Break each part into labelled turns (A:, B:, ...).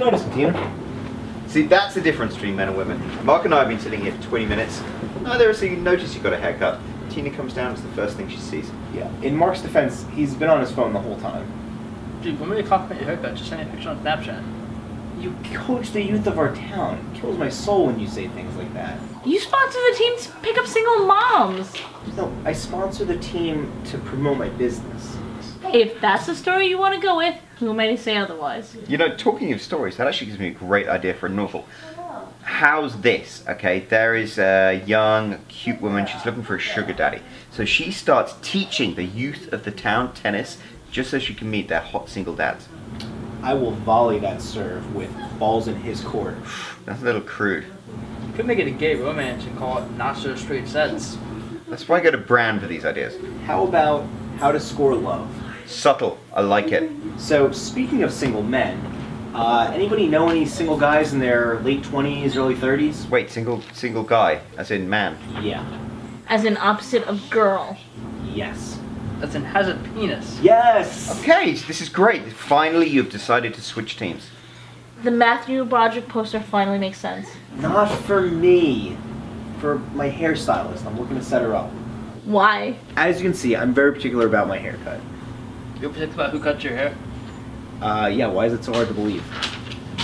A: you noticing, Tina?
B: See, that's the difference between men and women. Mark and I have been sitting here for 20 minutes. Neither of us even noticed you got a haircut. Tina comes down, it's the first thing she sees.
A: Yeah. In Mark's defense, he's been on his phone the whole time.
C: Dude, when we talk about your haircut, just send me a picture on Snapchat.
A: You coach the youth of our town. It kills my soul when you say things like that.
D: You sponsor the team to pick up single moms.
A: No, I sponsor the team to promote my business.
D: If that's the story you want to go with, who am I to say otherwise?
B: You know, talking of stories, that actually gives me a great idea for a novel. How's this? Okay, there is a young, cute woman, she's looking for a sugar daddy. So she starts teaching the youth of the town tennis just so she can meet their hot single dads.
A: I will volley that serve with balls in his court.
B: That's a little crude.
C: You could make it a gay romance and call it Not So Straight Sets.
B: That's why I go to Bran for these ideas.
A: How about how to score love?
B: Subtle, I like it.
A: So, speaking of single men, anybody know any single guys in their late 20s, early 30s?
B: Wait, single guy, as in man.
A: Yeah.
D: As an opposite of girl.
A: Yes.
C: That's an has a penis.
A: Yes!
B: Okay, this is great. Finally, you've decided to switch teams.
D: The Matthew Broderick poster finally makes sense.
A: Not for me. For my hairstylist. I'm looking to set her up.
D: Why?
A: As you can see, I'm very particular about my haircut.
C: You're particular about who cut your hair?
A: Yeah, why is it so hard to believe?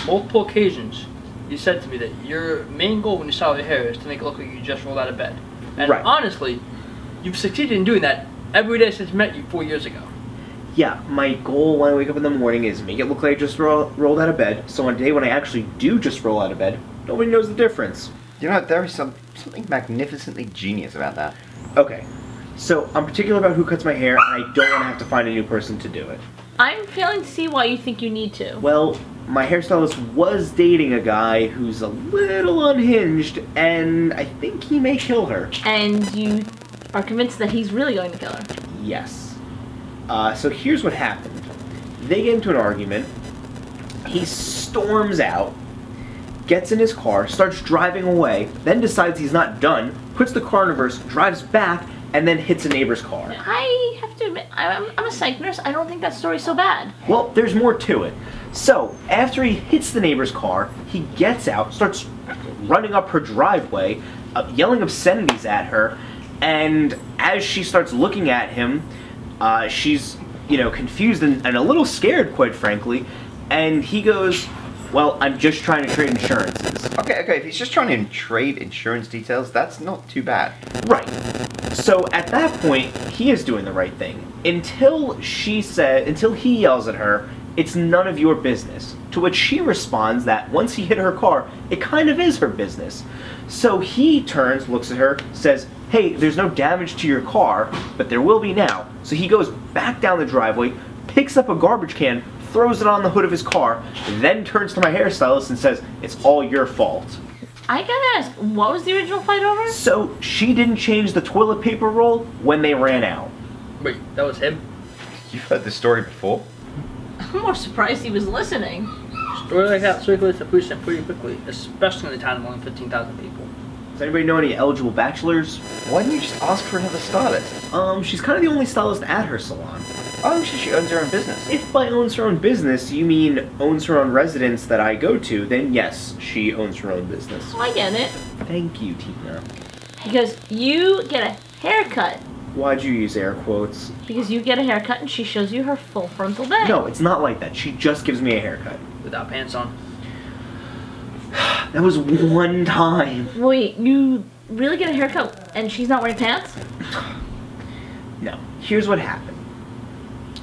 C: Multiple occasions, you said to me that your main goal when you style your hair is to make it look like you just rolled out of bed. And
A: Right.
C: honestly, you've succeeded in doing that every day since I met you 4 years ago.
A: Yeah, my goal when I wake up in the morning is make it look like I just rolled out of bed, so on a day when I actually do just roll out of bed, nobody knows the difference.
B: You know, there is something magnificently genius about that.
A: Okay, so I'm particular about who cuts my hair, and I don't want to have to find a new person to do it.
D: I'm failing to see why you think you need to.
A: Well, my hairstylist was dating a guy who's a little unhinged, and I think he may kill her.
D: And you are convinced that he's really going to kill her.
A: Yes. So here's what happened. They get into an argument. He storms out, gets in his car, starts driving away, then decides he's not done, puts the car in reverse, drives back, and then hits a neighbor's car.
D: I have to admit, I'm a psych nurse. I don't think that story's so bad.
A: Well, there's more to it. So, after he hits the neighbor's car, he gets out, starts running up her driveway, yelling obscenities at her, and as she starts looking at him, she's, confused and a little scared, quite frankly, and he goes, well, I'm just trying to trade insurances.
B: Okay, if he's just trying to trade insurance details, that's not too bad.
A: Right. So at that point, he is doing the right thing. Until he yells at her, it's none of your business. To which she responds that once he hit her car, it kind of is her business. So he turns, looks at her, says, hey, there's no damage to your car, but there will be now. So he goes back down the driveway, picks up a garbage can, throws it on the hood of his car, then turns to my hairstylist and says, it's all your fault.
D: I gotta ask, what was the original fight over?
A: So she didn't change the toilet paper roll when they ran out.
C: Wait, that was him?
B: You've heard this story before?
D: I'm more surprised he was listening.
C: Story like that circulates the police pretty quickly, especially in a town of only 15,000 people.
A: Does anybody know any eligible bachelors?
B: Why didn't you just ask for another stylist?
A: She's kind of the only stylist at her salon.
B: Oh, she owns her own business.
A: If by owns her own business you mean owns her own residence that I go to, then yes, she owns her own business.
D: So I get it.
A: Thank you, Tina.
D: Because you get a haircut.
A: Why'd you use air quotes?
D: Because you get a haircut and she shows you her full frontal bang.
A: No, it's not like that. She just gives me a haircut.
C: Without pants on.
A: That was one time.
D: Wait, you really get a haircut and she's not wearing pants?
A: No, here's what happened.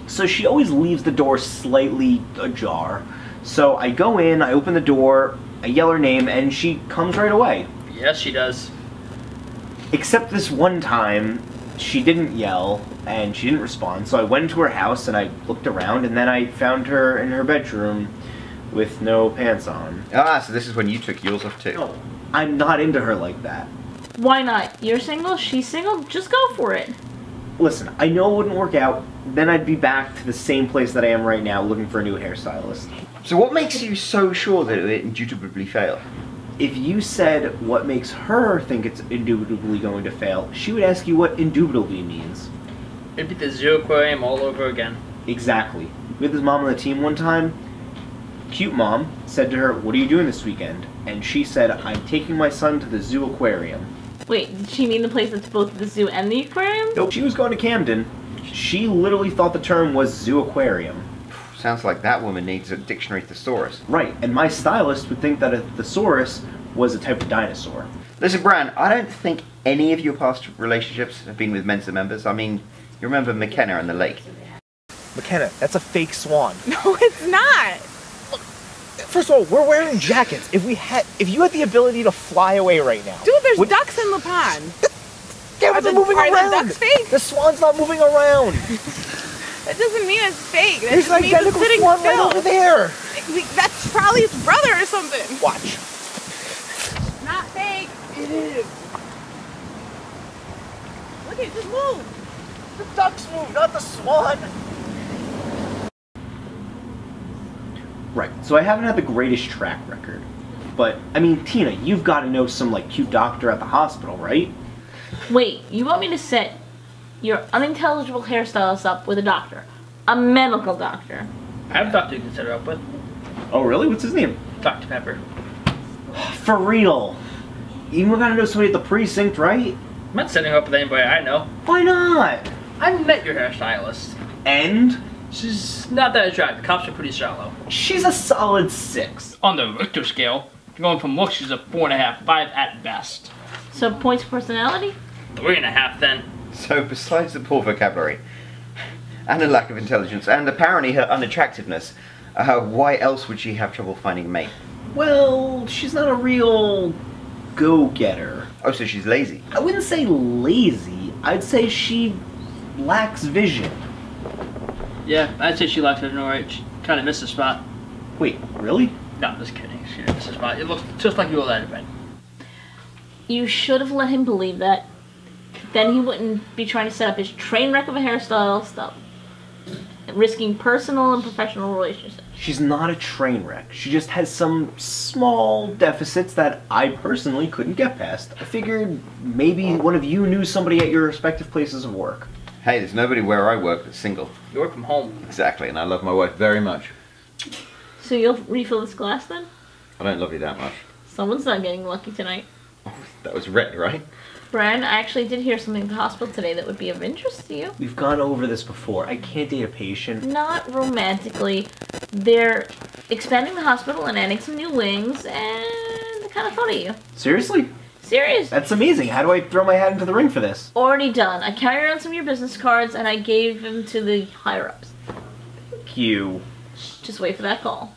A: So she always leaves the door slightly ajar. So I go in, I open the door, I yell her name, and she comes right away.
C: Yes, she does.
A: Except this one time, she didn't yell, and she didn't respond, so I went into her house and I looked around, and then I found her in her bedroom with no pants on.
B: Ah, so this is when you took yours off too.
A: No, I'm not into her like that.
D: Why not? You're single, she's single, just go for it.
A: Listen, I know it wouldn't work out, then I'd be back to the same place that I am right now looking for a new hairstylist.
B: So what makes you so sure that it would indubitably fail?
A: If you said what makes her think it's indubitably going to fail, she would ask you what indubitably means.
C: It'd be the Zero Aquarium all over again.
A: Exactly. With his mom on the team one time, cute mom said to her, "What are you doing this weekend?" And she said, "I'm taking my son to the zoo aquarium."
D: Wait, did she mean the place that's both the zoo and the aquarium?
A: Nope, she was going to Camden. She literally thought the term was zoo aquarium.
B: Sounds like that woman needs a dictionary thesaurus.
A: Right, and my stylist would think that a thesaurus was a type of dinosaur.
B: Listen, Bran, I don't think any of your past relationships have been with Mensa members. I mean, you remember McKenna and the lake.
E: McKenna, that's a fake swan.
F: No, it's not.
E: First of all, we're wearing jackets. If you had the ability to fly away right now.
F: Dude, there's ducks in the pond.
E: Yeah, but they're moving around.
F: Are the ducks fake?
E: The swan's not moving around.
F: That doesn't mean it's fake. That
E: There's
F: just
E: an
F: means it's
E: identical
F: sitting
E: swan
F: still.
E: right over there.
F: That's probably his brother or something.
E: Watch.
F: Not fake.
E: It is.
F: Look, it just moved.
E: The ducks move, not the swan.
A: Right, so I haven't had the greatest track record. But, I mean, Tina, you've got to know some, like, cute doctor at the hospital, right?
D: Wait, you want me to set your unintelligible hairstylist up with a doctor? A medical doctor?
C: I have a doctor you can set her up with.
A: Oh, really? What's his name?
C: Dr. Pepper.
A: For real. You gotta know somebody at the precinct, right?
C: I'm not setting her up with anybody I know.
A: Why not?
C: I met your hairstylist.
A: And
C: She's not that attractive. The cops are pretty shallow.
A: she's a solid 6.
C: On the Richter scale, going from looks, she's a 4.5, 5 at best.
D: So points of personality?
C: 3.5 then.
B: So, besides the poor vocabulary, and a lack of intelligence, and apparently her unattractiveness, why else would she have trouble finding a mate?
A: Well, she's not a real go-getter.
B: Oh, so she's lazy.
A: I wouldn't say lazy. I'd say she lacks vision.
C: Yeah, I'd say she likes it, alright. She kind of missed the spot.
A: Wait, really?
C: No, I'm just kidding. She didn't miss the spot. It looks just like you were at bed.
D: You should have let him believe that. Then he wouldn't be trying to set up his train wreck of a hairstyle stuff. Risking personal and professional relationships.
A: She's not a train wreck. She just has some small deficits that I personally couldn't get past. I figured maybe one of you knew somebody at your respective places of work.
B: Hey, there's nobody where I work that's single.
C: You work from home.
B: Exactly, and I love my wife very much.
D: So you'll refill this glass then?
B: I don't love you that much.
D: Someone's not getting lucky tonight.
B: That was red, right?
D: Bran, I actually did hear something at the hospital today that would be of interest to you.
A: We've gone over this before. I can't date a patient.
D: Not romantically. They're expanding the hospital and adding some new wings, and I kind of thought of you.
A: Seriously?
D: Serious.
A: That's amazing. How do I throw my hat into the ring for this?
D: Already done. I carried around some of your business cards, and I gave them to the higher-ups.
A: Thank you.
D: Just wait for that call.